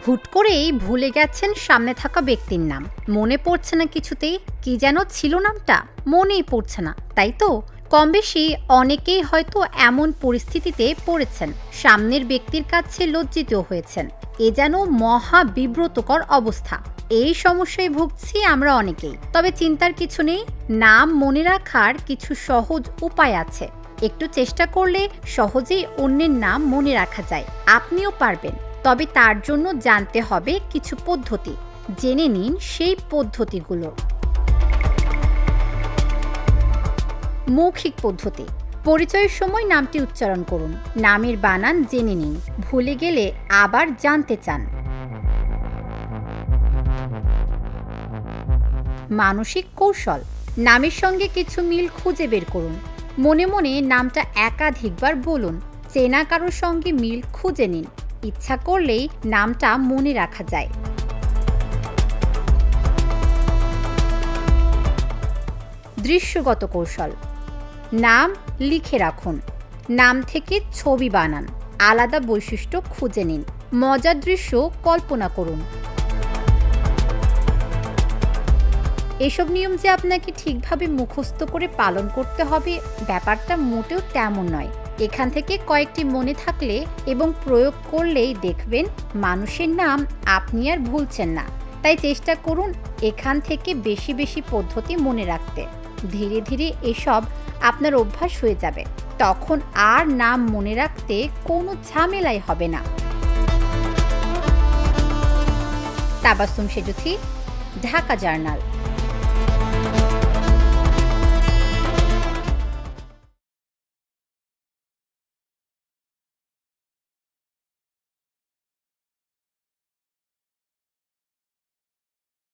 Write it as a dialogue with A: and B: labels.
A: হুট করেই ভুলে গেছেন সামনে থাকা ব্যক্তির নাম, মনে পড়ছে না কিছুতেই, কি যেন ছিল নামটা, মনেই পড়ছে না, তাই তো? কম বেশি অনেকেই হয়তো এমন পরিস্থিতিতে পড়েছেন, সামনের ব্যক্তির কাছে লজ্জিত হয়েছেন। এ যেন মহা বিব্রতকর অবস্থা। এই সমস্যায় ভুগছি আমরা অনেকেই। তবে চিন্তার কিছু নেই, নাম মনে রাখার কিছু সহজ উপায় আছে। একটু চেষ্টা করলে সহজেই অন্যের নাম মনে রাখা যায়। আপনিও পারবেন, তবে তার জন্য জানতে হবে কিছু পদ্ধতি। জেনে নিন সেই পদ্ধতিগুলো। মৌখিক পদ্ধতি। পরিচয়ের সময় নামটি উচ্চারণ করুন, নামের বানান জেনে নিন, ভুলে গেলে আবার জানতে চান। মানসিক কৌশল। নামের সঙ্গে কিছু মিল খুঁজে বের করুন, মনে মনে নামটা একাধিকবার বলুন, চেনা কারোর সঙ্গে মিল খুঁজে নিন, ইচ্ছা করলেই নামটা মনে রাখা যায়। দৃশ্যগত কৌশল। নাম লিখে রাখুন, নাম থেকে ছবি বানান, আলাদা বৈশিষ্ট্য খুঁজে নিন, মজার দৃশ্য কল্পনা করুন। এসব নিয়ম যে আপনাকে ঠিকভাবে মুখস্থ করে পালন করতে হবে ব্যাপারটা মোটেও তেমন নয়। এখান থেকে কয়েকটি মনে থাকলে এবং প্রয়োগ করলেই দেখবেন মানুষের নাম আপনি আর ভুলছেন না। তাই চেষ্টা করুন এখান থেকে বেশি বেশি পদ্ধতি মনে রাখতে। ধীরে ধীরে এসব আপনার অভ্যাস হয়ে যাবে, তখন আর নাম মনে রাখতে কোনো ঝামেলাই হবে না। তাবাসসুম সেজুথি, ঢাকা জার্নাল।